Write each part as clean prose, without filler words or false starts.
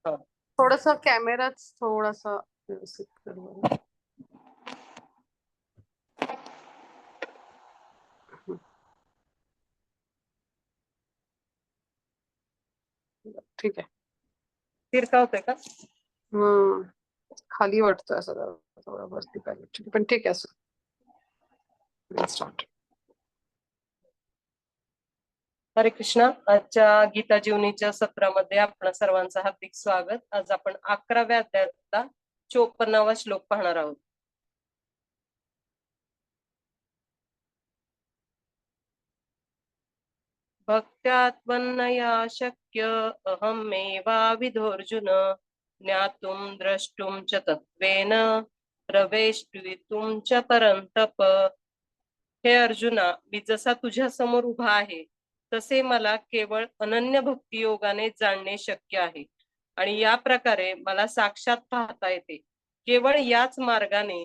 हा. थोडस कॅमेराच थोडासा व्यवस्थित कर बरं. ठीक आहे. तिरका होतोय का? हम्म खाली वाटतोय असं जरा, थोडं वरती पाहिजे पण ठीक आहे असं. स्टार्ट. हरे कृष्णा. आजच्या गीता जीवनीच्या सत्रामध्ये आपण सर्वांचं हार्दिक स्वागत. आज आपण 11व्या अध्यायातला 54वा श्लोक पाहणार आहोत. भक्त्यात्मन्नया शक्य अहमेवाविधोऽर्जुन ज्ञातुं द्रष्टुं च तत्त्वेन प्रवेष्टुं च परन्तप. हे अर्जुना, मी जसा तुझ्या समोर उभा आहे तसे मला केवळ अनन्य भक्ती योगाने जाणणे शक्य आहे आणि या प्रकारे मला साक्षात पाहता येते. केवळ याच मार्गाने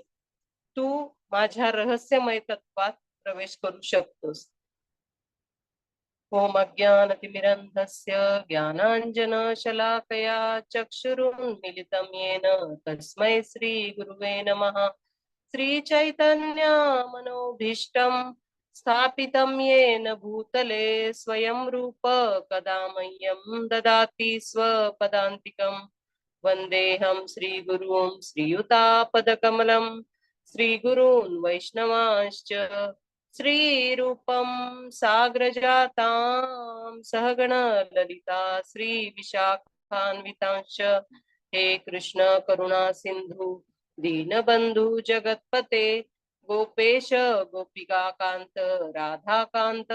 तू माझ्या रहस्यमय तत्वात प्रवेश करू शकतोस. ओम अज्ञानतिमिरन्धस्य ज्ञानाञ्जनशलाकया चक्षुरुन्मीलितं येन तस्मै श्रीगुरुवे नमः. श्रीचैतन्य मनोभीष्टं स्थापितं येन भूतले स्वयं रूप कदा मह्यं ददाति स्वपदान्तिकं. वन्देऽहं श्रीगुरुं श्रीयुतापदकमलं श्रीगुरून् वैष्णवांश्च श्रीरूपं साग्रजातां सहगण ललिता श्रीविशाखान्वितांश्च. हे कृष्ण करुणा सिंधु दीनबंधु जगत्पते गोपेश गोपिका कांत राधाकांत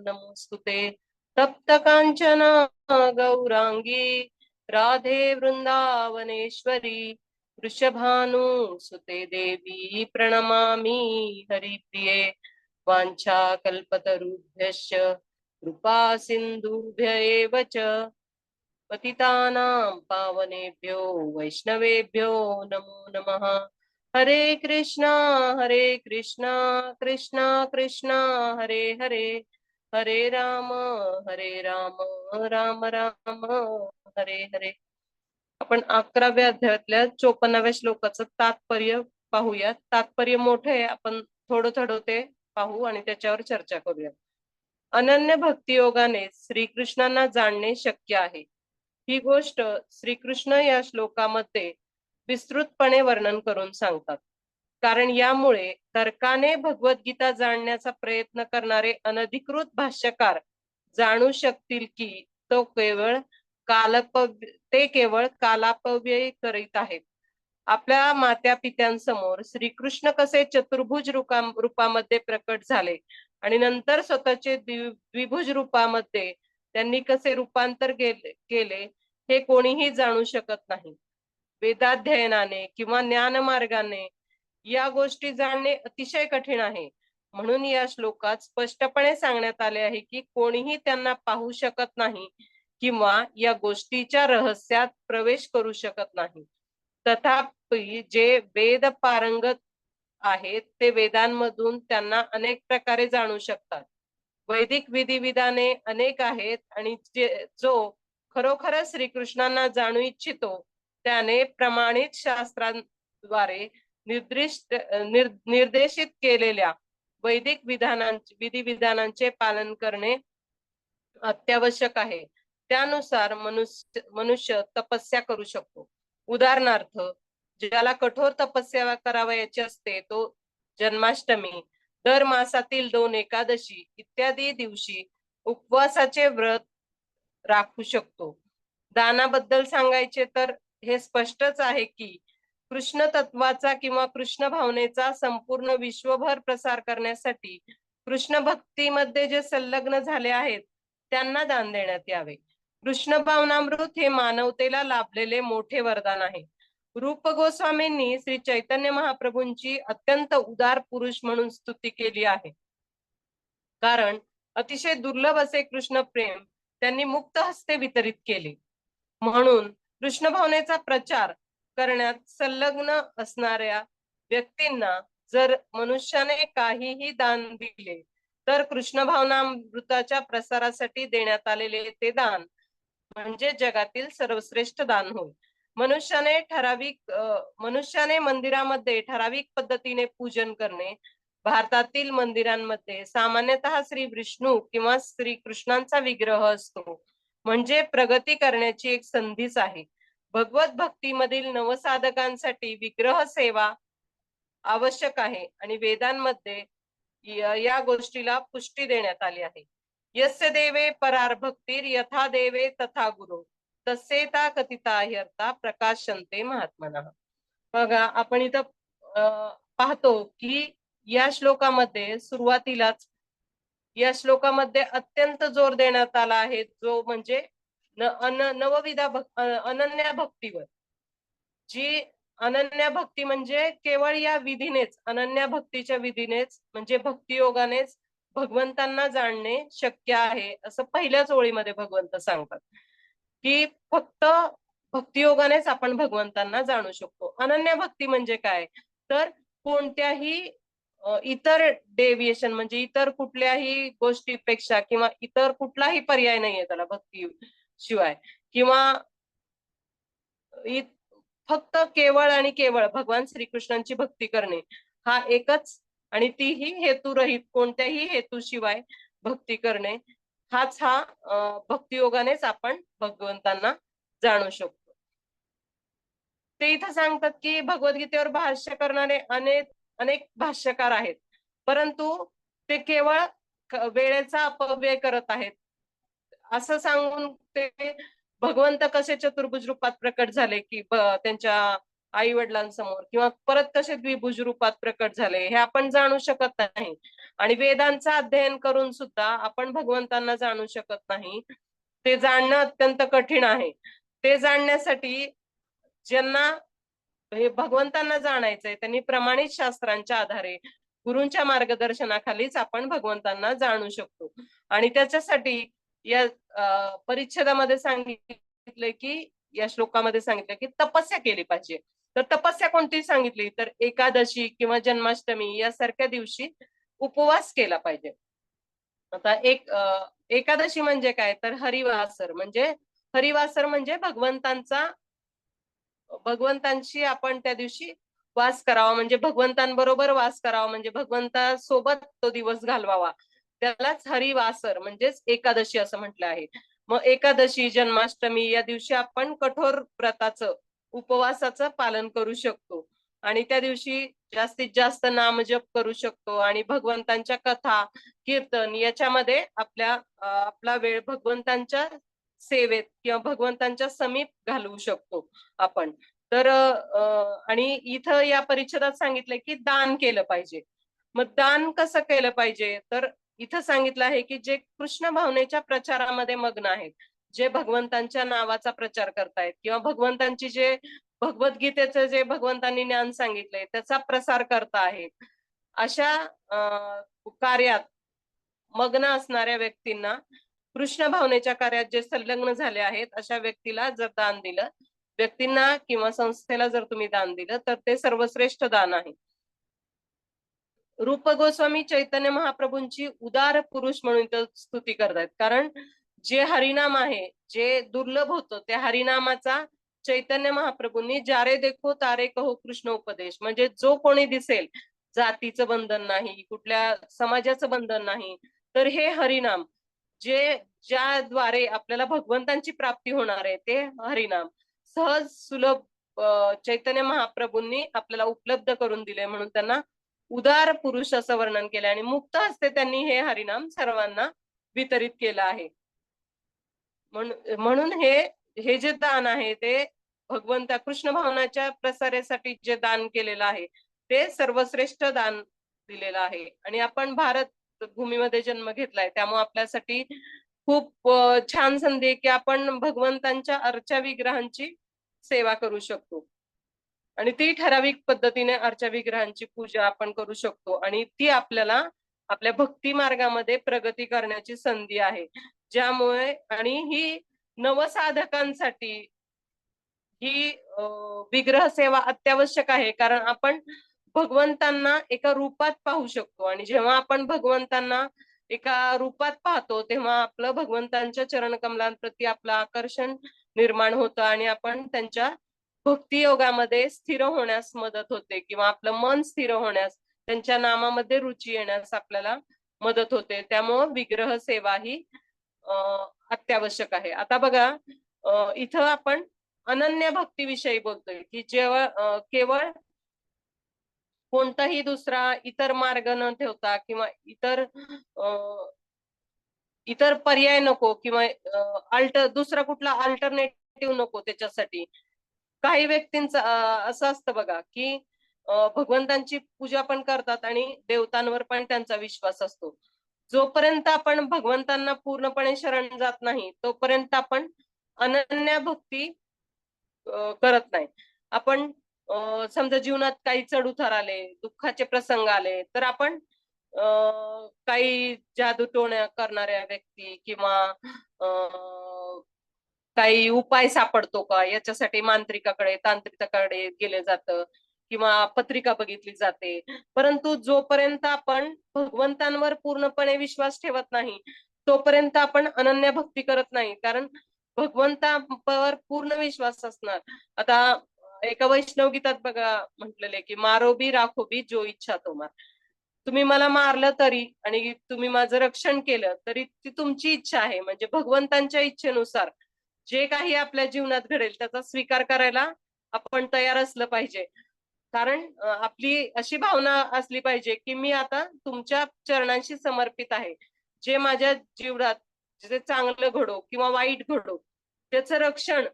नमोस्तुते. तप्त कांचन गौरांगी राधे वृंदावनेश्वरी वृषभानुसुते देवी प्रणमामि हरिप्रिये. वाञ्छाकल्पतरुभ्यश्च कृपा सिन्धुभ्य एव च पतितानां पावनेभ्यो वैष्णवेभ्यो नमो नमः. हरे कृष्णा कृष्णा कृष्णा हरे हरे, हरे राम राम राम हरे हरे. आपण 11व्या अध्यायातल्या 54व्या श्लोकाचं तात्पर्य पाहूया. तात्पर्य मोठं आहे, आपण थोडं थोडं ते पाहू आणि त्याच्यावर चर्चा करूया. अनन्य भक्ती योगाने श्रीकृष्णांना जाणणे शक्य आहे. ही गोष्ट श्रीकृष्ण या श्लोकामध्ये विस्तृतपणे वर्णन करून सांगतात. कारण यामुळे तर्काने भगवद्गीता जाणण्याचा प्रयत्न करणारे अनधिकृत भाष्यकार जाणू शकतील की ते केवळ कालापव्यय करीत आहेत. आपल्या मात्या पित्यांसमोर श्रीकृष्ण कसे चतुर्भुज रूपामध्ये प्रकट झाले आणि नंतर स्वतःचे द्विभुज रूपामध्ये त्यांनी कसे रूपांतर केले हे कोणीही जाणू शकत नाही. वेदाध्ययनाने किंवा ज्ञान मार्गाने या गोष्टी जाणणे अतिशय कठीण आहे. म्हणून या श्लोकात स्पष्टपणे सांगण्यात आले आहे की कोणीही त्यांना पाहू शकत नाही किंवा या गोष्टीच्या रहस्यात प्रवेश करू शकत नाही. तथापि जे वेद पारंगत आहेत ते वेदांमधून त्यांना अनेक प्रकारे जाणू शकतात. वैदिक विधिविधाने अनेक आहेत आणि जो खरोखर श्रीकृष्णांना जाणू इच्छितो त्याने प्रमाणित शास्त्रांद्वारे निर्देशित केलेल्या वैदिक विधिविधानांचे पालन करणे अत्यावश्यक आहे. त्यानुसार मनुष्य तपस्या करू शकतो. उदाहरणार्थ, ज्याला कठोर तपस्या करावयाची असते तो जन्माष्टमी, दर मासातील 2 एकादशी इत्यादी दिवशी उपवासाचे व्रत राखू शकतो. दानाबद्दल सांगायचे तर हे स्पष्टच आहे की कृष्ण तत्वाचा किंवा कृष्ण भावनेचा संपूर्ण विश्वभर प्रसार करण्यासाठी कृष्ण भक्तीमध्ये जे संलग्न झाले आहेत त्यांना दान देण्यात यावे. कृष्ण भावनामृत हे मानवतेला लाभलेले मोठे वरदान आहे. रूप गोस्वामींनी श्री चैतन्य महाप्रभूंची अत्यंत उदार पुरुष म्हणून स्तुती केली आहे. कारण अतिशय दुर्लभ असे कृष्ण प्रेम त्यांनी मुक्त हस्ते वितरित केले. म्हणून कृष्ण भावनेचा प्रचार करण्यात संलग्न असणाऱ्या व्यक्तींना जर मनुष्याने काहीही दान दिले तर कृष्ण भावनामृताच्या प्रसारासाठी देण्यात आलेले ते दान म्हणजे जगातील सर्वश्रेष्ठ दान होय. मनुष्याने मंदिरामध्ये ठराविक पद्धतीने पूजन करणे. भारतातील मंदिरांमध्ये सामान्यतः श्री विष्णू किंवा श्री कृष्णांचा विग्रह असतो. म्हणजे प्रगती करण्याची एक संधीच आहे. भगवत भक्तीमधील नवसाधकांसाठी विग्रह सेवा आवश्यक आहे आणि वेदांमध्ये या गोष्टीला पुष्टी देण्यात आली आहे. यस्य देवे परार भक्तीर यथा देवे तथा गुरु तसेता कथिता ह्यर्था प्रकाशन्ते महात्मनः. बघा आपण इथं पाहतो की या श्लोकामध्ये सुरुवातीलाच या श्लोकामध्ये अत्यंत जोर देण्यात आला आहे, जो म्हणजे अनन्या भक्तीवर. जी अनन्या भक्ती म्हणजे केवळ या विधीनेच, अनन्या भक्तीच्या विधीनेच म्हणजे भक्तियोगानेच भगवंतांना जाणणे शक्य आहे, असं पहिल्याच ओळीमध्ये भगवंत सांगतात की फक्त भक्तियोगानेच आपण भगवंतांना जाणू शकतो. अनन्या भक्ती म्हणजे काय, तर कोणत्याही इतर डेव्हिएशन म्हणजे इतर कुठल्याही गोष्टीपेक्षा किंवा इतर कुठलाही पर्याय नाहीये त्याला भक्ती शिवाय, किंवा फक्त केवळ आणि केवळ भगवान श्रीकृष्णांची भक्ती करणे हा एकच, आणि तीही हेतुरहित कोणत्याही हेतूशिवाय भक्ती करणे हाच भक्तियोगानेच आपण भगवंतांना जाणू शकतो. ते इथं सांगतात की भगवद्गीतेवर भाष्य करणारे अनेक भाष्यकार आहेत, परंतु ते केवळ वेळेचा अपव्यय करत आहेत असं सांगून ते भगवंत कसे चतुर्भुज रूपात प्रकट झाले की त्यांच्या आई वडिलांसमोर, किंवा परत कसे द्विभुज रूपात प्रकट झाले हे आपण जाणू शकत नाही. आणि वेदांचा अध्ययन करून सुद्धा आपण भगवंतांना जाणू शकत नाही. ते जाणणं अत्यंत कठीण आहे. ते जाणण्यासाठी ज्यांना हे भगवंतांना जाणायचंय त्यांनी प्रमाणित शास्त्रांच्या आधारे गुरूंच्या मार्गदर्शनाखालीच आपण भगवंतांना जाणू शकतो. आणि त्याच्यासाठी या परिच्छेदामध्ये सांगितलंय की, या श्लोकामध्ये सांगितलं की तपस्या केली पाहिजे. तर तपस्या कोणती सांगितली, तर एकादशी किंवा जन्माष्टमी यासारख्या दिवशी उपवास केला पाहिजे. आता एकादशी म्हणजे काय, तर हरिवासर म्हणजे भगवंतांशी आपण त्या दिवशी वास करावा, म्हणजे भगवंतांबरोबर वास करावा, म्हणजे भगवंतासोबत तो दिवस घालवावा, त्यालाच हरिवासर म्हणजेच एकादशी असं म्हटलं आहे. मग एकादशी, जन्माष्टमी या दिवशी आपण कठोर व्रताचं, उपवासाचं पालन करू शकतो आणि त्या दिवशी जास्तीत जास्त नामजप करू शकतो आणि भगवंतांच्या कथा, कीर्तन याच्यामध्ये आपला वेळ भगवंतांच्या सेवेत किंवा भगवंतांच्या समीप घालवू शकतो आपण. तर आणि इथं या परिच्छेदात सांगितलंय की दान केलं पाहिजे. मग दान कसं केलं पाहिजे, तर इथं सांगितलं आहे की जे कृष्ण भावनेच्या प्रचारामध्ये मग्न आहेत, जे भगवंतांच्या नावाचा प्रचार करतायत किंवा भगवंतांची जे भगवद्गीतेचं जे भगवंतांनी ज्ञान सांगितलंय त्याचा प्रसार करता आहेत, अशा कार्यात मग्न असणाऱ्या व्यक्तींना, कृष्ण भावनेच्या कार्यात जे संलग्न झाले आहेत अशा व्यक्तीला जर दान दिलं, व्यक्तींना किंवा संस्थेला जर तुम्ही दान दिलं तर ते सर्वश्रेष्ठ दान आहे. रूप गोस्वामी चैतन्य महाप्रभूंची उदार पुरुष म्हणून स्तुती करतायत, कारण जे हरिनाम आहे, जे दुर्लभ होतं त्या हरिनामाचा चैतन्य महाप्रभूंनी जारे देखो तारे कहो कृष्ण उपदेश, म्हणजे जो कोणी दिसेल, जातीचं बंधन नाही, कुठल्या समाजाचं बंधन नाही, तर हे हरिनाम ज्याद्वारे आपल्याला भगवंतांची प्राप्ती होणार आहे ते हरिनाम सहज सुलभ चैतन्य महाप्रभूंनी आपल्याला उपलब्ध करून दिले, म्हणून त्यांना उदार पुरुष असं वर्णन केलं आणि मुक्त हस्ते त्यांनी हे हरिनाम सर्वांना वितरित केलं आहे. म्हणून हे जे दान आहे ते भगवंता कृष्ण भावनाच्या प्रसारासाठी जे दान केलेलं आहे ते सर्वश्रेष्ठ दान दिलेलं आहे. आणि आपण भारत भूमीमध्ये जन्म घेतलाय त्यामुळे आपल्यासाठी खूप छान संधी आहे की आपण भगवंतांच्या अर्चा विग्रहांची सेवा करू शकतो आणि ती ठराविक पद्धतीने अर्चा विग्रहांची पूजा आपण करू शकतो आणि ती आपल्याला आपल्या भक्ती मार्गामध्ये प्रगती करण्याची संधी आहे. ज्यामुळे आणि ही नवसाधकांसाठी ही विग्रह सेवा अत्यावश्यक आहे, कारण आपण भगवंतांना एका रूपात पाहू शकतो आणि जेव्हा आपण भगवंतांना एका रूपात पाहतो तेव्हा आपलं भगवंतांच्या चरणकमलांप्रती आपलं आकर्षण निर्माण होतं आणि आपण त्यांच्या भक्ती योगामध्ये स्थिर होण्यास मदत होते किंवा आपलं मन स्थिर होण्यास, त्यांच्या नामामध्ये रुची येण्यास आपल्याला मदत होते. त्यामुळं विग्रह सेवा ही अत्यावश्यक आहे. आता बघा, इथं आपण अनन्य भक्तीविषयी बोलतोय की जेव्हा केवळ कोणताही दुसरा इतर मार्ग न ठेवता किंवा इतर पर्याय नको किंवा दुसरा कुठला अल्टरनेटिव्ह नको त्याच्यासाठी. काही व्यक्तींचं असं असतं बघा की भगवंतांची पूजा पण करतात आणि देवतांवर पण त्यांचा विश्वास असतो. जोपर्यंत आपण भगवंतांना पूर्णपणे शरण जात नाही तोपर्यंत आपण अनन्य भक्ती करत नाही. आपण समजा जीवनात काही चढउतार आले, दुःखाचे प्रसंग आले, तर आपण काही जादूटोण्या करणाऱ्या व्यक्ती किंवा काही उपाय सापडतो का याच्यासाठी मांत्रिकाकडे, तांत्रिकाकडे गेले जातं किंवा पत्रिका बघितली जाते. परंतु जोपर्यंत आपण भगवंतांवर पूर्णपणे विश्वास ठेवत नाही तोपर्यंत आपण अनन्य भक्ती करत नाही. कारण भगवंतावर पूर्ण विश्वास असणार. आता एका वैष्णव गीतात बघा म्हटलेले की मारो बी राखो बी जो इच्छा तो मार. तुम्ही मला मारलं तरी आणि तुम्ही माझं रक्षण केलं तरी ती तुमची इच्छा आहे. म्हणजे भगवंतांच्या इच्छेनुसार जे काही आपल्या जीवनात घडेल त्याचा स्वीकार करायला आपण तयार असलं पाहिजे. कारण आपली अशी भावना असली पाहिजे की मी आता तुमच्या चरणांशी समर्पित आहे. जे माझ्या जीवनात जे चांगलं घडो किंवा वाईट घडो त्याचं रक्षण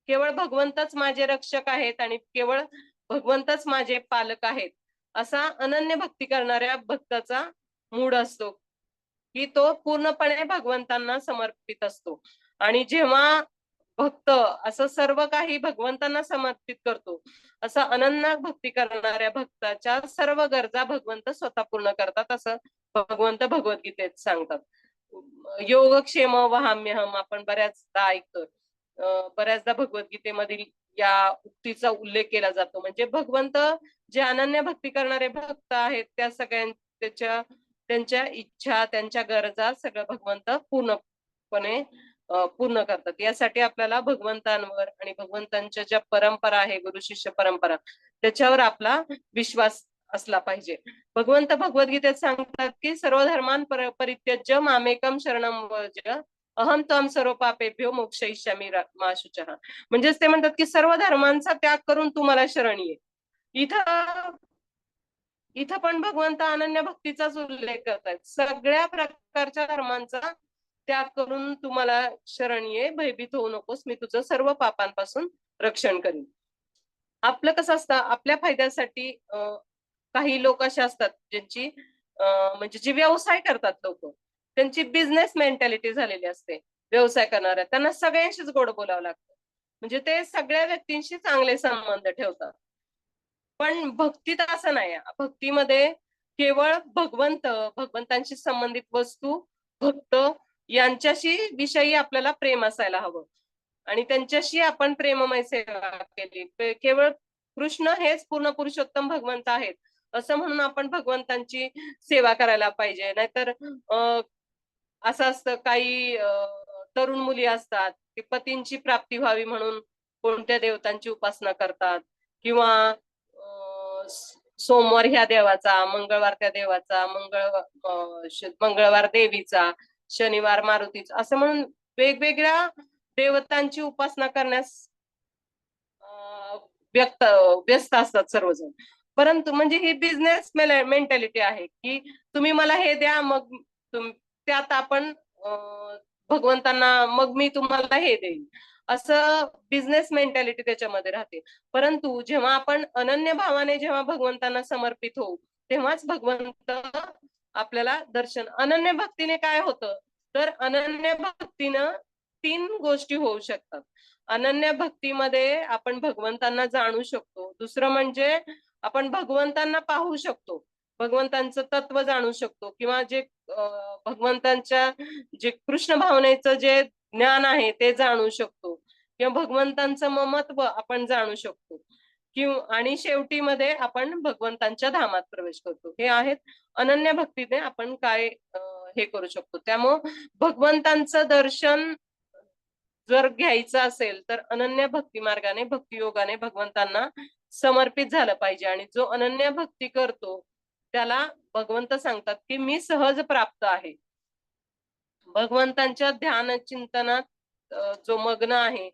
केवळ भगवंतच माझे रक्षक आहेत आणि केवळ भगवंतच माझे पालक आहेत. असा अनन्य भक्ती करणाऱ्या भक्ताचा मूड असतो की तो पूर्णपणे भगवंतांना समर्पित असतो. आणि जेव्हा भक्त असं सर्व काही भगवंतांना समर्पित करतो, असं अनन्य भक्ती करणाऱ्या भक्ताच्या सर्व गरजा भगवंत स्वतः पूर्ण करतात असं भगवंत भगवद्गीतेत सांगतात. योगक्षेम वहाम्यहम आपण बऱ्याचदा ऐकतो. बऱ्याचदा भगवद्गीतेमधील या उक्तीचा उल्लेख केला जातो. म्हणजे भगवंत जे अनन्य भक्ती करणारे भक्त आहेत त्या त्यांच्या इच्छा, त्यांच्या गरजा सगळं भगवंत पूर्णपणे पूर्ण करतात. यासाठी आपल्याला भगवंतांवर आणि भगवंतांच्या ज्या परंपरा आहे, गुरु शिष्य परंपरा, त्याच्यावर आपला विश्वास असला पाहिजे. भगवंत भगवद्गीतेत सांगतात की सर्व धर्मान् परित्यज्य मामेकम शरणम व्रज अहम त्वं सर्व पापेभ्यो मोक्षयिष्यामि मा शुचः. म्हणजेच ते म्हणतात की सर्व धर्मांचा त्याग करून तुम्हाला शरण ये. इथं इथं पण भगवंत अनन्य भक्तीचाच उल्लेख करतात. सगळ्या प्रकारच्या धर्मांचा त्याग करून तुम्हाला शरण ये, भयभीत होऊ नकोस, मी तुझं सर्व पापांपासून रक्षण करीन. आपलं कसं असतं, आपल्या फायद्यासाठी काही लोक असे असतात ज्यांची म्हणजे जे व्यवसाय करतात लोक, त्यांची बिझनेस मेंटॅलिटी झालेली असते. व्यवसाय करणाऱ्या त्यांना सगळ्यांशीच गोड बोलावं लागतं. म्हणजे ते सगळ्या व्यक्तींशी चांगले संबंध ठेवतात. पण भक्तीत असं नाही. भक्तीमध्ये केवळ भगवंतांशी संबंधित वस्तू, भक्त यांच्याशी विषयी आपल्याला प्रेम असायला हवं आणि त्यांच्याशी आपण प्रेममय सेवा केली. केवळ कृष्ण हेच पूर्ण पुरुषोत्तम भगवंत आहेत असं म्हणून आपण भगवंतांची सेवा करायला पाहिजे. नाहीतर असं असतं, काही तरुण मुली असतात की पतींची प्राप्ती व्हावी म्हणून कोणत्या देवतांची उपासना करतात किंवा सोमवार ह्या देवाचा, मंगळवार त्या देवाचा, मंगळवार देवीचा, शनिवार मारुतीचा, असं म्हणून वेगवेगळ्या देवतांची उपासना करण्यास व्यस्त असतात सर्वजण. परंतु म्हणजे ही बिझनेस मेंटॅलिटी आहे की तुम्ही मला हे द्या, मग त्यात आपण भगवंतांना मग मी तुम्हाला हे देईन, असं बिझनेस मेंटॅलिटी त्याच्यामध्ये राहते. परंतु जेव्हा आपण अनन्य भावाने जेव्हा भगवंतांना समर्पित होऊ तेव्हाच भगवंत आपल्याला दर्शन. अनन्य भक्तीने काय होतं, तर अनन्य भक्तीनं 3 गोष्टी होऊ शकतात. अनन्य भक्तीमध्ये आपण भगवंतांना जाणू शकतो. दुसरं म्हणजे आपण भगवंतांना पाहू शकतो, भगवंतांचं तत्व जाणू शकतो किंवा जे भगवंतांच्या जे कृष्ण भावनेचं जे ज्ञान आहे ते जाणू शकतो किंवा भगवंतांचं ममत्व आपण जाणू शकतो किंवा आणि शेवटी मध्ये आपण भगवंतांच्या धामात प्रवेश करतो. हे आहेत अनन्य भक्तीने आपण काय हे करू शकतो. त्यामुळं भगवंतांचं दर्शन जर घ्यायचं असेल तर अनन्य भक्ती मार्गाने, भक्ती योगाने भगवंतांना समर्पित झालं पाहिजे. आणि जो अनन्य भक्ती करतो त्याला भगवंत सांगतात की मी सहज प्राप्त आहे. भगवंतांच्या ध्यान चिंतनात जो मग्न आहे,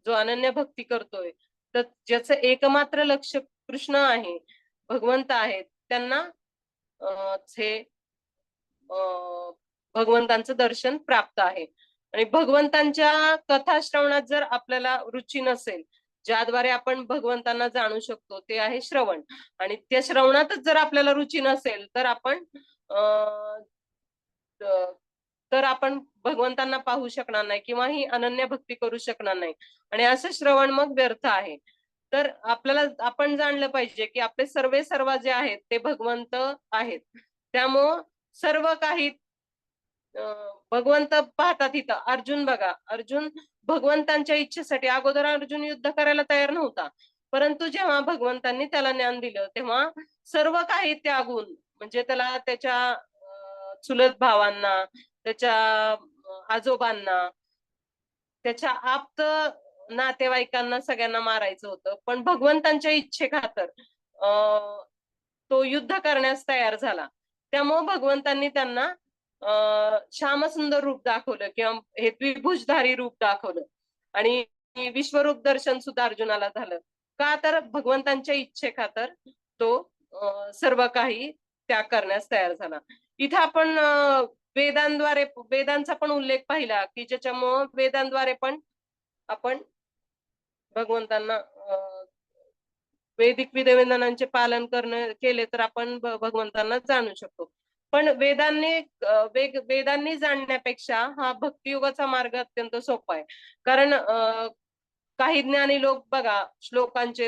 जो अनन्य भक्ती करतोय, तर ज्याचं एकमात्र लक्ष कृष्ण आहे, भगवंत आहेत, त्यांना हे भगवंतांचं दर्शन प्राप्त आहे. आणि भगवंतांच्या कथा श्रवणात जर आपल्याला रुची नसेल, ज्याद्वारे आपण भगवंतांना जाणू शकतो ते आहे श्रवण, आणि त्या श्रवणातच जर आपल्याला रुची नसेल तर आपण भगवंतांना पाहू शकणार नाही किंवा ही अनन्य भक्ती करू शकणार नाही. आणि असं श्रवण मग व्यर्थ आहे. तर आपण जाणलं पाहिजे की आपले सर्व जे आहेत ते भगवंत आहेत. त्यामुळं सर्व काही भगवंत पाहतात. इथं अर्जुन बघा, अर्जुन भगवंतांच्या इच्छेसाठी अगोदर अर्जुन युद्ध करायला तयार नव्हता, परंतु जेव्हा भगवंतांनी त्याला ज्ञान दिलं तेव्हा सर्व काही त्यागून, म्हणजे त्याला त्याच्या चुलत भावांना, त्याच्या आजोबांना, त्याच्या आप्त नातेवाईकांना सगळ्यांना मारायचं होतं, पण भगवंतांच्या इच्छेखातर तो युद्ध करण्यास तयार झाला. त्यामुळे भगवंतांनी त्यांना श्यामसुंदर रूप दाखवलं किंवा हे द्विभुजधारी रूप दाखवलं. आणि विश्वरूप दर्शन सुद्धा अर्जुनाला झालं. का तर भगवंतांच्या इच्छेखातर तो सर्व काही त्याग करण्यास तयार झाला. इथं आपण वेदांचा पण उल्लेख पाहिला की ज्याच्यामुळं वेदांद्वारे पण आपण भगवंतांना वैदिक विधिविधानांचे पालन केले तर आपण भगवंतांना जाणू शकतो. पण वेदांनी जाणण्यापेक्षा हा भक्तियुगाचा मार्ग अत्यंत सोपा आहे. कारण काही ज्ञानी लोक बघा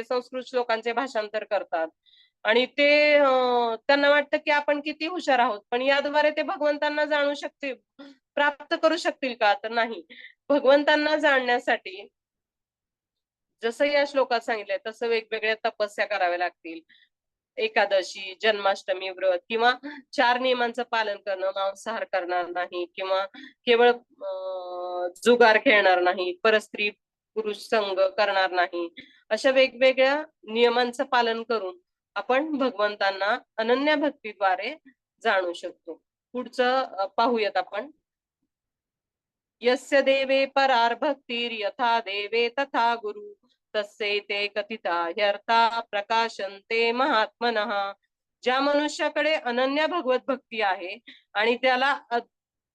संस्कृत श्लोकांचे भाषांतर करतात आणि ते त्यांना वाटतं की आपण किती हुशार आहोत, पण याद्वारे ते भगवंतांना जाणू शकतील, प्राप्त करू शकतील का? तर नाही. भगवंतांना जाणण्यासाठी जसं या श्लोकात सांगितलंय तसं वेगवेगळ्या तपस्या कराव्या लागतील. एकादशी, जन्माष्टमी व्रत किंवा 4 नियमांचं पालन करणं, मांसाहार करणार नाही किंवा केवळ जुगार खेळणार नाही, परस्त्री पुरुष संग करणार नाही, अशा वेगवेगळ्या नियमांचं पालन करून आपण भगवंतांना अनन्य भक्तीद्वारे जाणू शकतो. पुढचं पाहूयात आपण. यस्य देवे परार भक्तीर यथा देवे तथा गुरु तस्यैते कथिता ह्यर्था प्रकाशन्ते महात्मनः. ज्या मनुष्याकडे अनन्य भगवत भक्ती आहे आणि त्याला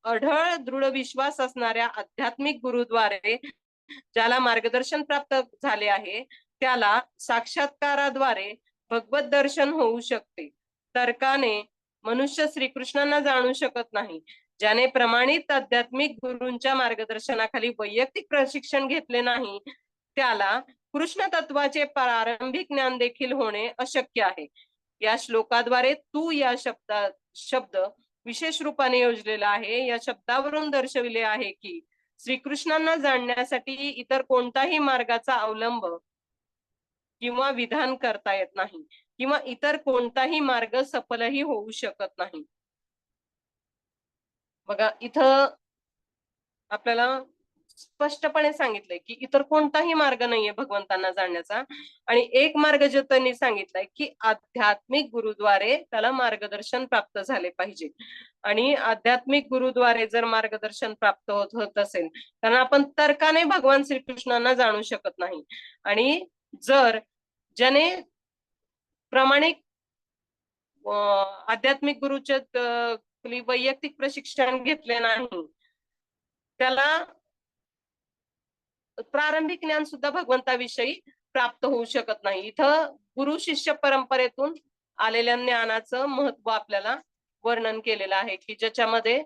अढळ दृढ विश्वास असणाऱ्या आध्यात्मिक गुरुद्वारे ज्याला मार्गदर्शन प्राप्त झाले आहे त्याला साक्षात्काराद्वारे भगवत दर्शन होऊ शकते. तर्काने मनुष्य श्रीकृष्णांना जाणू शकत नाही. ज्याने प्रमाणित आध्यात्मिक गुरूंच्या मार्गदर्शनाखाली वैयक्तिक प्रशिक्षण घेतले नाही त्याला कृष्ण तत्वाचे प्रारंभिक ज्ञान देखील होणे अशक्य आहे. या श्लोकाद्वारे तू या शब्द विशेष रूपाने योजलेला आहे. या शब्दावरून दर्शविले आहे की श्रीकृष्णांना जाणण्यासाठी इतर कोणताही मार्गाचा अवलंब किंवा विधान करता येत नाही किंवा इतर कोणताही मार्ग सफलही होऊ शकत नाही. बघा, इथं आपल्याला स्पष्टपणे सांगितलंय की इतर कोणताही मार्ग नाहीये भगवंतांना जाणण्याचा, आणि एक मार्ग जो त्यांनी सांगितलाय की आध्यात्मिक गुरुद्वारे त्याला मार्गदर्शन प्राप्त झाले पाहिजे. आणि आध्यात्मिक गुरुद्वारे जर मार्गदर्शन प्राप्त होत असेल, कारण आपण तर्काने भगवान श्रीकृष्णांना जाणू शकत नाही. आणि जर ज्याने प्रामाणिक आध्यात्मिक गुरुचे वैयक्तिक प्रशिक्षण घेतले नाही त्याला प्रारंभिक ज्ञान सुद्धा भगवंताविषयी प्राप्त होऊ शकत नाही. इथं गुरु शिष्य परंपरेतून आलेल्या ज्ञानाचं महत्व आपल्याला वर्णन केलेलं आहे की ज्याच्यामध्ये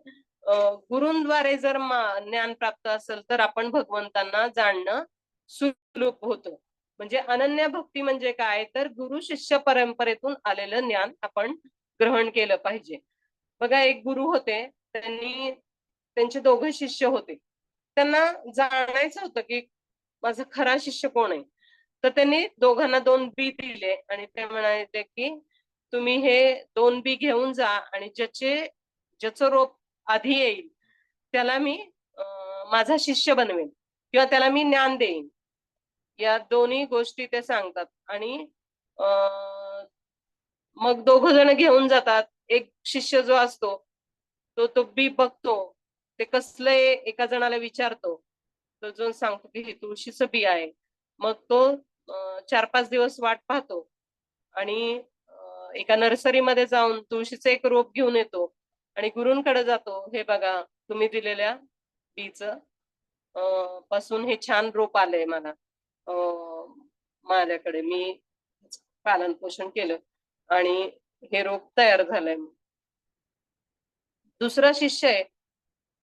गुरूंद्वारे जर ज्ञान प्राप्त असेल तर आपण भगवंतांना जाणणं सुलभ होतं. म्हणजे अनन्य भक्ती म्हणजे काय, तर गुरु शिष्य परंपरेतून आलेलं ज्ञान आपण ग्रहण केलं पाहिजे. बघा, एक गुरु होते, त्यांचे दोघे शिष्य होते. त्यांना जाणायचं होतं की माझा खरा शिष्य कोण आहे. तर त्यांनी दोघांना 2 बी दिले आणि ते म्हणाले की तुम्ही हे 2 बी घेऊन जा आणि ज्याचं रोप आधी येईल त्याला मी माझा शिष्य बनवेन किंवा त्याला मी ज्ञान देईन. या दोन्ही गोष्टी ते सांगतात. आणि मग दोघ जण घेऊन जातात. एक शिष्य जो असतो तो बी बघतो, ते कसलं एका जणाला विचारतो, तो जो सांगतो की हे तुळशीचं बी आहे. मग तो 4-5 दिवस वाट पाहतो आणि एका नर्सरीमध्ये जाऊन तुळशीचं एक रोप घेऊन येतो आणि गुरूंकडे जातो. हे बघा, तुम्ही दिलेल्या बीचं पासून हे छान रोप आलंय मला, माझ्याकडे मी पालन पोषण केलं आणि हे रोप तयार झालंय. दुसरा शिष्य आहे,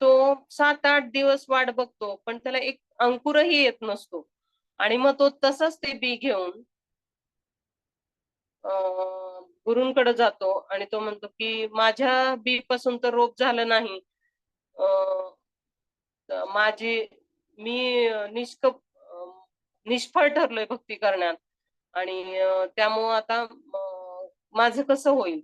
तो 7-8 दिवस वाट बघतो, पण त्याला एक अंकुरही येत नसतो. आणि मग तो तसंच ते बी घेऊन गुरूंकडे जातो आणि तो म्हणतो की माझ्या बी पासून तर रोप झालं नाही. माझी मी निष्फळ ठरलोय भक्ती करण्यात आणि त्यामुळं आता माझं कसं होईल.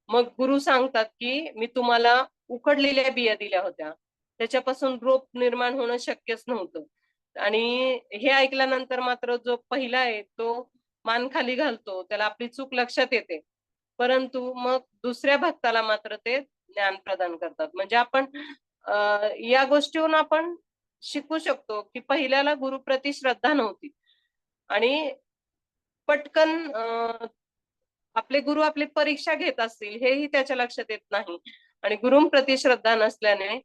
मग गुरु सांगतात की मी तुम्हाला उकडलेल्या बिया दिल्या होत्या, त्याच्यापासून रोप निर्माण होणं शक्यच नव्हतं. आणि हे ऐकल्यानंतर मात्र जो पहिला आहे तो मान खाली घालतो, त्याला आपली चूक लक्षात येते. परंतु मग दुसऱ्या भक्ताला मात्र ते ज्ञान प्रदान करतात. म्हणजे आपण या गोष्टीवरून आपण शिकू शकतो की पहिल्याला गुरुप्रती श्रद्धा नव्हती आणि पटकन आपले गुरु आपली परीक्षा घेत असतील हेही त्याच्या लक्षात येत नाही आणि गुरूंप्रती श्रद्धा नसल्याने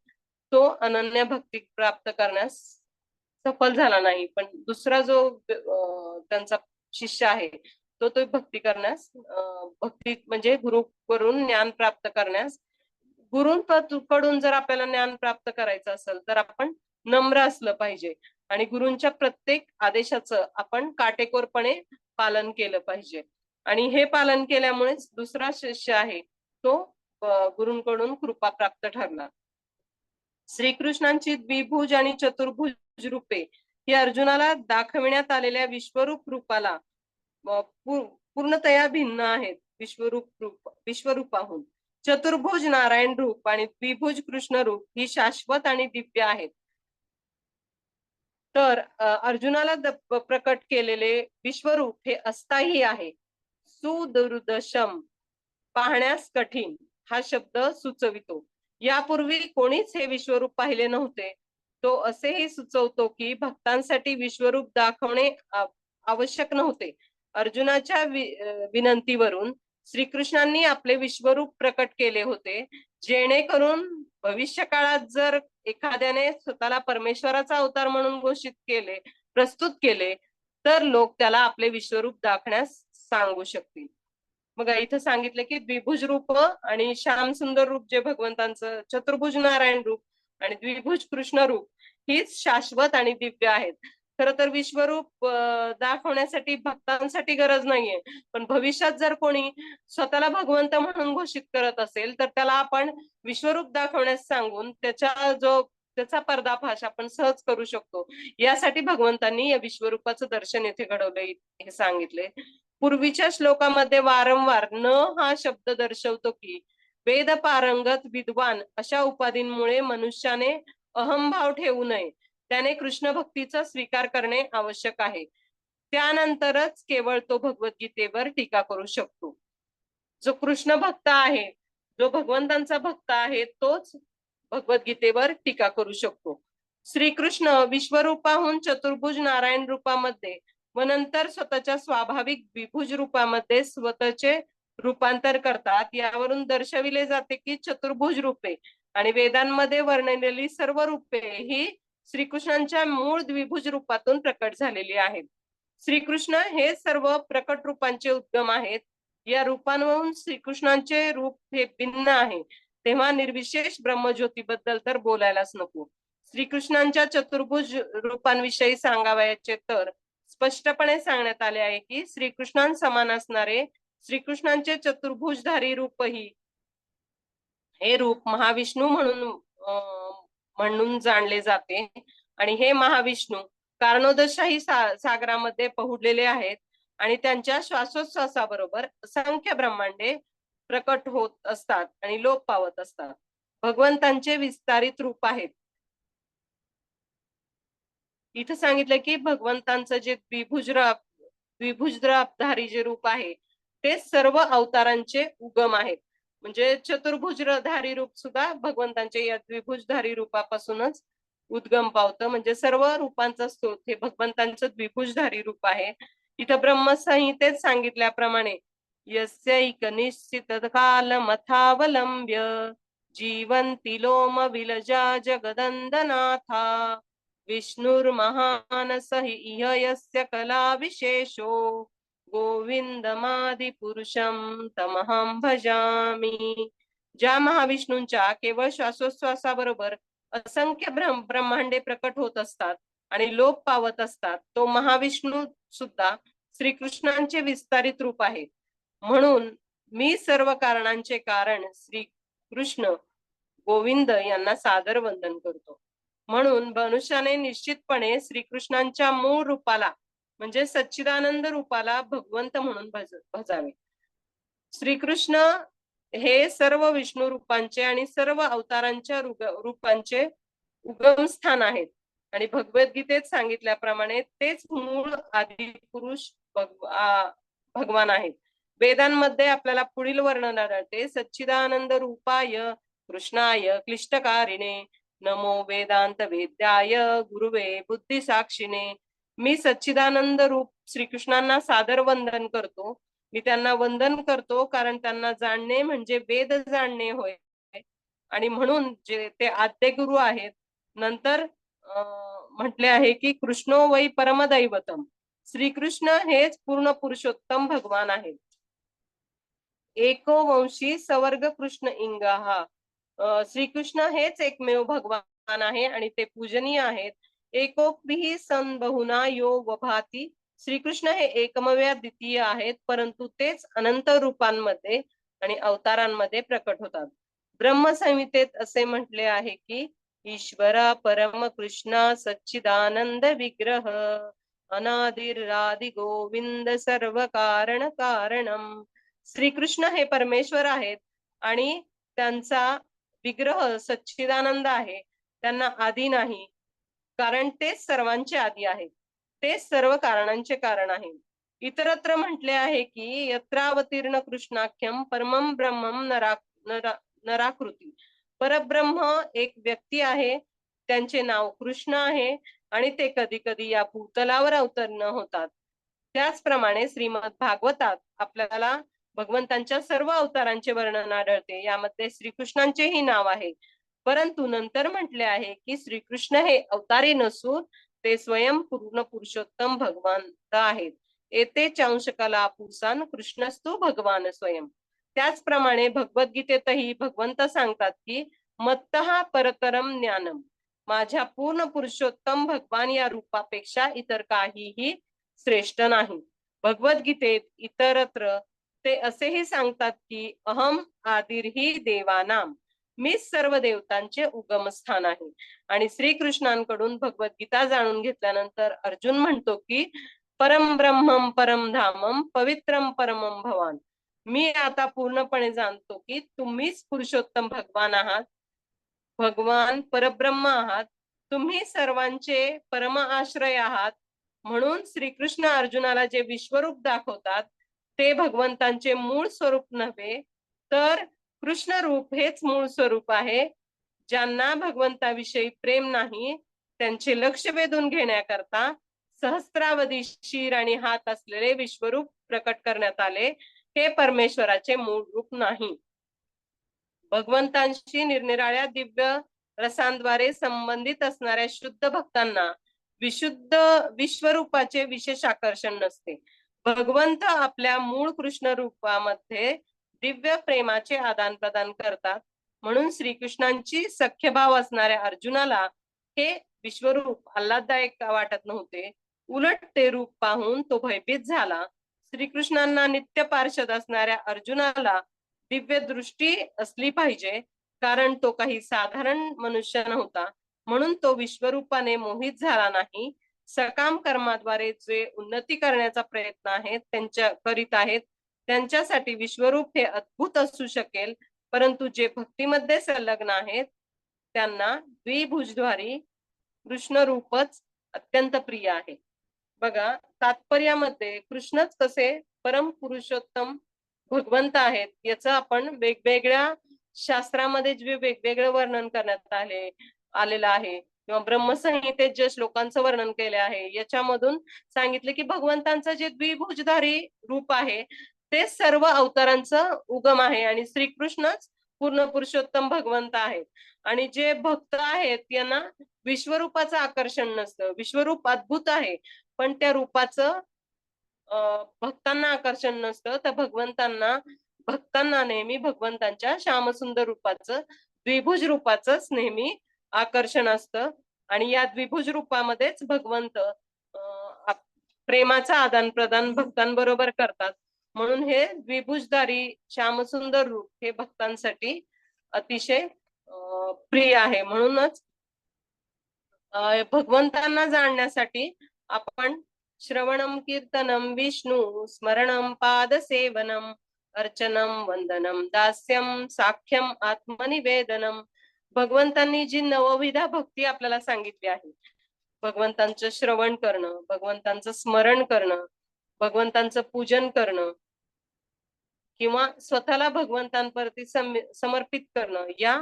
तो अनन्य भक्ती प्राप्त करण्यास सफल झाला नाही. पण दुसरा जो त्यांचा शिष्य आहे तो भक्ती करण्यास भक्ती म्हणजे गुरु करून ज्ञान प्राप्त करण्यास, गुरूंकडून जर आपल्याला ज्ञान प्राप्त करायचं असेल तर आपण नम्र असलं पाहिजे आणि गुरूंच्या प्रत्येक आदेशाचं आपण काटेकोरपणे पालन केलं पाहिजे. आणि हे पालन केल्यामुळेच दुसरा शिष्य आहे तो गुरूंकडून कृपा प्राप्त ठरला. श्रीकृष्णांची द्विभुज आणि चतुर्भुज रूपे ही अर्जुनाला दाखविण्यात आलेल्या विश्वरूप रूपाला पूर्णतया भिन्न आहेत. विश्वरूपाहून चतुर्भुज नारायण रूप आणि द्विभुज कृष्ण रूप ही शाश्वत आणि दिव्य आहेत. तर अर्जुनाला प्रकट केलेले विश्वरूप हे अस्थायी आहे. सुदुर्दशम, पाहण्यास कठीण हा शब्द सुचवितो. यापूर्वी कोणीच हे विश्वरूप पाहिले नव्हते. तो असेही सुचवतो की भक्तांसाठी विश्वरूप दाखवणे आवश्यक नव्हते. अर्जुनाच्या विनंतीवरून श्रीकृष्णांनी आपले विश्वरूप प्रकट केले होते, जेणेकरून भविष्य काळात जर एखाद्याने स्वतःला परमेश्वराचा अवतार म्हणून घोषित केले, प्रस्तुत केले, तर लोक त्याला आपले विश्वरूप दाखवण्यास सांगू शकतील. मग इथं सांगितलं की द्विभुज रूप आणि श्याम सुंदर रूप जे भगवंतांचं, चतुर्भुज नारायण रूप आणि द्विभुज कृष्ण रूप हीच शाश्वत आणि दिव्य आहेत. खर तर विश्वरूप दाखवण्यासाठी भक्तांसाठी गरज नाहीये, पण भविष्यात जर कोणी स्वतःला भगवंत म्हणून घोषित करत असेल तर त्याला आपण विश्वरूप दाखवण्यास सांगून त्याचा पर्दाफाश आपण सहज करू शकतो. यासाठी भगवंतांनी या विश्वरूपाचं दर्शन येथे घडवलंय हे सांगितले. पूर्वीच्या श्लोकामध्ये वारंवार न हा शब्द दर्शवतो की वेद पारंगत विद्वान अशा उपाधींमुळे मनुष्याने अहंभाव ठेवू नये. त्याने कृष्ण भक्तीचा स्वीकार करणे आवश्यक आहे. त्यानंतरच केवळ तो भगवद्गीतेवर टीका करू शकतो. जो कृष्ण भक्त आहे, जो भगवंतांचा भक्त आहे, तोच भगवद्गीतेवर टीका करू शकतो. श्रीकृष्ण विश्वरूपाहून चतुर्भुज नारायण रूपामध्ये व नंतर स्वतःच्या स्वाभाविक द्विभुज रूपामध्ये स्वतःचे रूपांतर करतात. यावरून दर्शविले जाते की चतुर्भुज रूपे आणि वेदांमध्ये वर्णिलेली सर्व रूपे ही श्रीकृष्णांच्या मूळ द्विभुज रूपातून प्रकट झालेली आहेत. श्रीकृष्ण हे सर्व प्रकट रूपांचे उद्गम आहेत. या रूपांवरून श्रीकृष्णांचे रूप हे भिन्न आहे, तेव्हा निर्विशेष ब्रह्मज्योतीबद्दल तर बोलायलाच नको. श्रीकृष्णांच्या चतुर्भुज रूपांविषयी सांगावयाचे तर स्पष्टपणे सांगण्यात आले आहे की श्रीकृष्णांसमान असणारे श्रीकृष्णांचे चतुर्भुजधारी रूपही हे रूप महाविष्णू म्हणून जाणले जाते आणि हे महाविष्णू कारणोदशाही सागरामध्ये पहुडलेले आहेत आणि त्यांच्या श्वासोच्छ्वासाबरोबर असंख्य ब्रह्मांडे प्रकट होत असतात आणि लोप पावत असतात. भगवंतांचे विस्तारित रूप आहेत. इथं सांगितलं की भगवंतांचं जे द्विभुजधारी जे रूप आहे ते सर्व अवतारांचे उगम आहेत. म्हणजे चतुर्भुजधारी रूप सुद्धा भगवंतांचे या द्विभुजधारी रूपापासूनच उद्गम पावतं. म्हणजे सर्व रूपांचा स्त्रोत हे भगवंतांचं द्विभुजधारी रूप आहे. इथं ब्रह्मसंहितेत सांगितल्याप्रमाणे यस्यैक निश्चित कालमथावलंब्य जीवन्ति लोम विलजा जगदन्दनाथा विष्णुर्महानसहि इह यस्य कला विशेषो गोविंदमादि पुरुषम तमहं भजामी. ज्या महाविष्णूंच्या केवळ श्वासोश्वासाबरोबर असंख्य ब्रह्मांडे प्रकट होत असतात आणि लोप पावत असतात, तो महाविष्णू सुद्धा श्रीकृष्णांचे विस्तारित रूप आहे. म्हणून मी सर्व कारणांचे कारण श्री कृष्ण गोविंद यांना सादर वंदन करतो. म्हणून मनुष्याने निश्चितपणे श्रीकृष्णांच्या मूळ रूपाला म्हणजे सच्चिदानंद रूपाला भगवंत म्हणून भजावे. श्रीकृष्ण हे सर्व विष्णू रूपांचे आणि सर्व अवतारांच्या रूपांचे उगमस्थान आहेत आणि भगवद्गीतेत सांगितल्याप्रमाणे तेच मूळ आदि पुरुष भगवान आहेत. वेदांमध्ये आपल्याला पुढील वर्णन आढळते. सच्चिदानंद रूपाय कृष्णाय क्लिष्टकारिणे नमो वेदांत वेद्याय गुरुवे बुद्धी साक्षिणे. मी सच्चिदानंद रूप श्रीकृष्णांना सादर वंदन करतो. मी त्यांना वंदन करतो कारण त्यांना जाणणे म्हणजे वेद जाणणे होय आणि म्हणून जे ते आद्य गुरु आहेत. नंतर म्हटले आहे की कृष्णो वै परमदैवतम. श्रीकृष्ण हेच पूर्ण पुरुषोत्तम भगवान आहेत. एको वंशी सवर्ग कृष्ण इंगाहा. श्रीकृष्ण हेच एकमेव भगवान आहे आणि ते पूजनीय आहेत. एकोक्विहि सन बहुना यो वभाती. श्रीकृष्ण हे एकमेव द्वितीय आहेत, परंतु तेच अनंत रूपांमध्ये आणि अवतारांमध्ये प्रकट होतात. ब्रह्मसंहितेत असे म्हटले आहे की ईश्वरा परम कृष्णा सच्चिदानंद विग्रह अनादिरादि गोविंद सर्व कारण कारणम. श्रीकृष्ण हे परमेश्वर आहेत आणि त्यांचा विग्रह सच्चिदानंद आहे. त्यांना आदी नाही कारण तेच सर्वांचे आदी आहेत. तेच सर्व कारणांचे कारण आहे. इतरत्र म्हटले आहे की यत्रावतीर्ण कृष्णाख्यम परमं ब्रह्मम नराकृती. परब्रह्म एक व्यक्ती आहे, त्यांचे नाव कृष्ण आहे आणि ते कधी कधी या भूतलावर अवतरण होतात. त्याचप्रमाणे श्रीमद भागवतात आपल्याला भगवंतांच्या सर्व अवतारांचे वर्णन आढळते. यामध्ये श्रीकृष्णांचेही नाव आहे. परंतु नंतर म्हटले आहे की श्रीकृष्ण हे अवतारी नसून ते स्वयं पूर्ण पुरुषोत्तम भगवंत आहेत. येथे चांशकला पुरुषान कृष्णस्तु भगवान स्वयं. त्याचप्रमाणे भगवद्गीतेतही भगवंत सांगतात की मत्तः परतरम ज्ञानम. माझ्या पूर्ण पुरुषोत्तम भगवान या रूपापेक्षा इतर काहीही श्रेष्ठ नाही. भगवद्गीतेत इतरत्र ते असेही सांगतात की अहम आदिर्ही देवानाम. मी सर्व देवतांचे उगमस्थान आहे. आणि श्रीकृष्णांकडून भगवद्गीता जाणून घेतल्यानंतर अर्जुन म्हणतो की परम ब्रह्मम परम धामम पवित्रम परमम भवान. मी आता पूर्णपणे जाणतो की तुम्हीच पुरुषोत्तम भगवान आहात, भगवान परब्रह्म आहात, तुम्ही सर्वांचे परम आश्रय आहात. म्हणून श्रीकृष्ण अर्जुनाला जे विश्वरूप दाखवतात ते भगवंतांचे मूळ स्वरूप नव्हे तर कृष्ण रूप हेच मूळ स्वरूप आहे. ज्यांना भगवंताविषयी प्रेम नाही त्यांचे लक्ष वेधून घेण्याकरता सहस्त्रावधी शिर आणि हात असलेले विश्वरूप प्रकट करण्यात आले. हे परमेश्वराचे मूळ रूप नाही. भगवंतांशी निरनिराळ्या दिव्य रसांद्वारे संबंधित असणाऱ्या शुद्ध भक्तांना विशुद्ध विश्वरूपाचे विशेष आकर्षण नसते. भगवंत आपल्या मूळ कृष्ण रूपामध्ये दिव्य प्रेमाचे आदान प्रदान करतात. म्हणून श्रीकृष्णांची सख्यभाव असणाऱ्या अर्जुनाला हे विश्वरूप आल्हाददायक वाटत नव्हते. उलट ते रूप पाहून तो भयभीत झाला. श्रीकृष्णांना नित्य पार्षद असणाऱ्या अर्जुनाला दिव्य दृष्टी असली पाहिजे कारण तो काही साधारण मनुष्य नव्हता. म्हणून तो विश्वरूपाने मोहित झाला नाही. सकाम कर्माद्वारे जे उन्नती करण्याचा प्रयत्न आहेत करीत आहेत त्यांच्यासाठी विश्वरूप हे अद्भुत असू शकेल परंतु जे भक्तीमध्ये संलग्न आहेत त्यांना द्विभुजद्वारी कृष्ण रूपच अत्यंत प्रिय आहे. बघा, तात्पर्यामध्ये कृष्णच कसे परम पुरुषोत्तम भगवंत आहेत याचं आपण वेगवेगळ्या शास्त्रामध्ये जे वेगवेगळं वर्णन करण्यात आलेलं आहे किंवा ब्रह्मसंहितेत जे श्लोकांचं वर्णन केले आहे याच्यामधून सांगितले की भगवंतांचं जे द्विभुजधारी रूप आहे ते सर्व अवतारांचं उगम आहे आणि श्रीकृष्णच पूर्ण पुरुषोत्तम भगवंत आहेत. आणि जे भक्त आहेत यांना विश्वरूपाचं आकर्षण नसतं. विश्वरूप अद्भुत आहे पण त्या रूपाचं भक्तांना आकर्षण नसतं. तर भक्तांना नेहमी भगवंतांच्या श्यामसुंदर रूपाचं द्विभुज रूपाचंच नेहमी आकर्षण असतं. आणि या द्विभुज रूपामध्येच भगवंत प्रेमाचा आदान प्रदान भक्तांबरोबर करतात. म्हणून हे द्विभुजधारी श्यामसुंदर रूप हे भक्तांसाठी अतिशय प्रिय आहे. म्हणूनच भगवंतांना जाणण्यासाठी आपण श्रवणम कीर्तनम विष्णू स्मरणम पादसेवनम अर्चनम वंदनम दास्यम साख्यम आत्मनिवेदनम. भगवंतांनी जी नवविधा भक्ती आपल्याला सांगितली आहे, भगवंतांचं श्रवण करणं, भगवंतांचं स्मरण करणं, भगवंतांचं पूजन करणं किंवा स्वतःला भगवंतांप्रती समर्पित करणं, या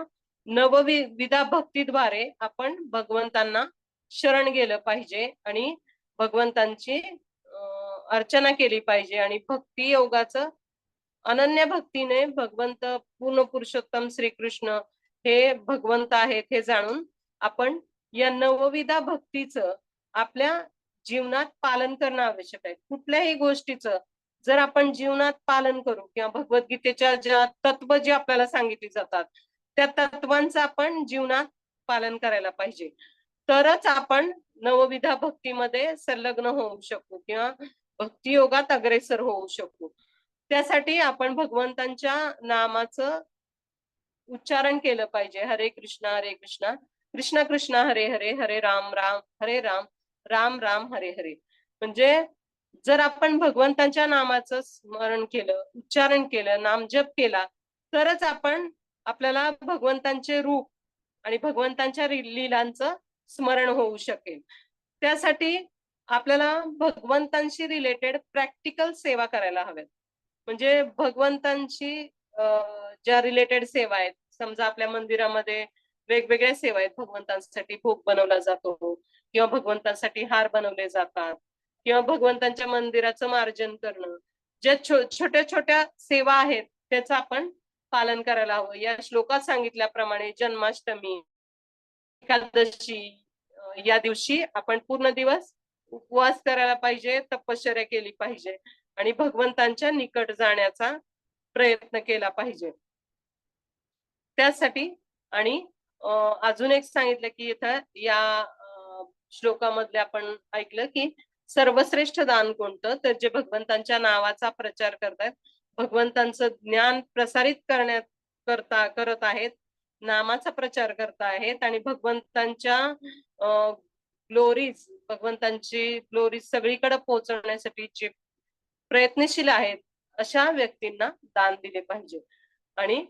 नवविधा भक्तीद्वारे आपण भगवंतांना शरण गेलं पाहिजे आणि भगवंतांची अर्चना केली पाहिजे. आणि भक्ती योगाचं अनन्य भक्तीने भगवंत पूर्ण पुरुषोत्तम श्रीकृष्ण हे भगवंत आहेत हे जाणून आपण या नवविधा भक्तीचं आपल्या जीवनात पालन करणं आवश्यक आहे. कुठल्याही गोष्टीचं जर आपण जीवनात पालन करू किंवा भगवद्गीतेच्या ज्या तत्व जे आपल्याला सांगितली जातात त्या तत्वांचं आपण जीवनात पालन करायला पाहिजे, तरच आपण नवविधा भक्तीमध्ये संलग्न होऊ शकू किंवा भक्ती योगात अग्रेसर होऊ शकू. त्यासाठी आपण भगवंतांच्या नामाचं उच्चारण केलं पाहिजे. हरे कृष्णा कृष्ण कृष्ण हरे हरे, हरे राम हरे राम, राम राम हरे हरे. म्हणजे जर आपण भगवंतांच्या नामाचं स्मरण केलं, उच्चारण केलं, नामजप केला, तरच आपल्याला भगवंतांचे रूप आणि भगवंतांच्या लीलांचं स्मरण होऊ शकेल. त्यासाठी आपल्याला भगवंतांशी रिलेटेड प्रॅक्टिकल सेवा करायला हव्यात. म्हणजे भगवंतांची ज्या रिलेटेड सेवा आहेत, समजा आपल्या मंदिरामध्ये वेगवेगळ्या सेवा आहेत, भगवंतांसाठी भोग बनवला जातो किंवा भगवंतांसाठी हार बनवले जातात किंवा भगवंतांच्या मंदिराचं मार्जन करणं, ज्या छोट्या छोट्या सेवा आहेत त्याचं आपण पालन करायला हवं. या श्लोकात सांगितल्याप्रमाणे जन्माष्टमी, एकादशी या दिवशी आपण पूर्ण दिवस उपवास करायला पाहिजे, तपश्चर्या केली पाहिजे आणि भगवंतांच्या निकट जाण्याचा प्रयत्न केला पाहिजे. त्यासाठी आणि अजून एक सांगितलं की इथं या श्लोकामध्ये आपण ऐकलं की सर्वश्रेष्ठ दान कोणतं, तर जे भगवंतांच्या नावाचा प्रचार करतात, भगवंतांचं ज्ञान प्रसारित करत आहेत, नामाचा प्रचार करत आहेत आणि भगवंतांच्या भगवंतांची ग्लोरीज सगळीकडे पोहोचवण्यासाठी जे प्रयत्नशील आहेत अशा व्यक्तींना दान दिले पाहिजे आणि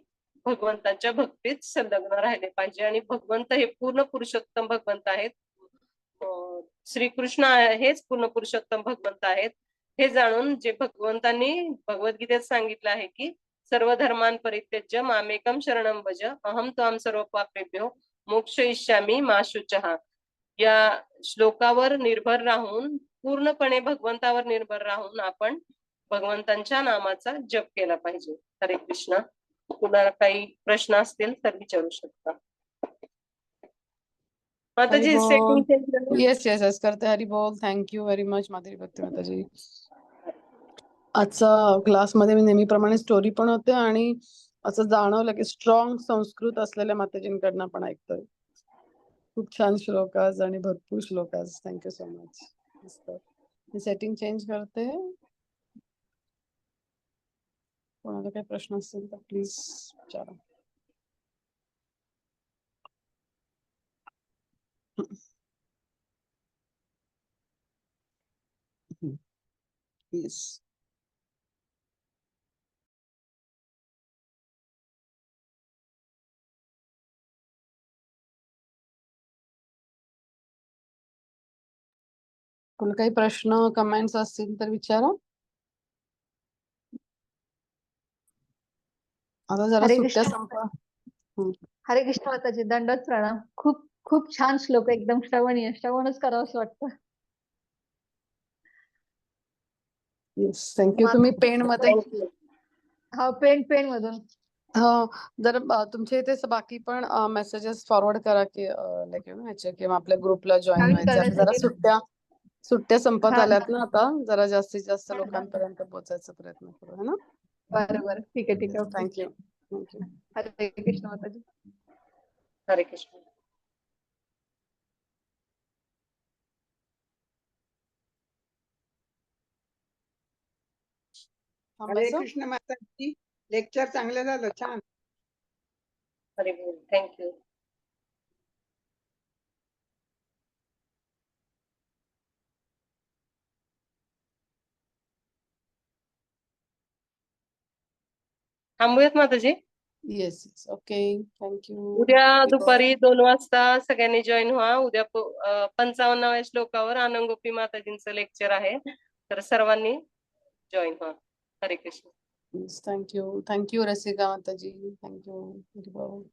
भगवंतांच्या भक्तीत संलग्न राहिले पाहिजे. आणि भगवंत हे पूर्ण पुरुषोत्तम भगवंत आहेत, श्रीकृष्ण हेच पूर्ण पुरुषोत्तम भगवंत आहेत हे जाणून जे भगवंतांनी भगवद्गीतेत सांगितलं आहे की सर्व धर्मान परित्यज्य मामेकम शरणम भज अहम त्वाम सर्व पापेभ्यो मोक्षयिष्यामि मा शुचः, या श्लोकावर निर्भर राहून, पूर्णपणे भगवंतावर निर्भर राहून आपण भगवंतांच्या नामाचा जप केला पाहिजे. हरे कृष्ण. कुणाला काही प्रश्न असतील तर विचारू शकता. माताजी सेटिंग येस येस येस करते. हरी बोल. थँक्यू व्हेरी मच माधुरी भक्ती माताजी. आजचा क्लासमध्ये मी नेहमीप्रमाणे स्टोरी पण होते आणि असं जाणवलं की स्ट्रॉंग संस्कृत असलेल्या माताजींकडनं पण ऐकतोय. खूप छान श्लोकाज आणि भरपूर श्लोकाज. Thank you so much. मी सेटिंग चेंज करते. कोणाला काही प्रश्न असतील तर प्लीज विचारा. Yes. तुला काही प्रश्न कमेंट्स असतील तर विचारा. आता जरा हरे सुट्ट्या कृष्ण. संपा. हरे कृष्ण माताजी, दंडवत प्रणाम. खूप खूप छान श्लोक, एकदम श्रवणीय, श्रवणच करावं असं वाटतं. Yes, thank you. तुम्ही पेन मध्ये थँक्यू. हा, पेन मधून. जर तुमच्या इथे बाकी पण मेसेजेस फॉरवर्ड करा की लाईक ह्याचे किंवा आपल्या ग्रुपला जॉईन Join व्हायचं. आता जरा करण्यासाठी. सुट्ट्या संपत हा, आल्यात ना, आता जरा जास्तीत जास्त हा. लोकांपर्यंत पोहोचायचा प्रयत्न करू, है ना. बरोबर, ठीक आहे, ओके. थँक्यू. थँक्यू. हरे कृष्ण माताजी. हरे कृष्ण. हरे थांबायचं. कृष्ण माताजी, लेक्चर चांगलं झालं, छान. हरे बोल. थँक्यू. थांबूयात माताजी. Yes yes, okay, thank you. उद्या दुपारी 2 वाजता सगळ्यांनी जॉईन व्हा. उद्या 55व्या श्लोकावर आनंदगोपी माताजींचं लेक्चर आहे, तर सर्वांनी जॉईन व्हा. हरे कृष्ण. थँक्यू. थँक्यू रसिका माताजी. थँक्यू.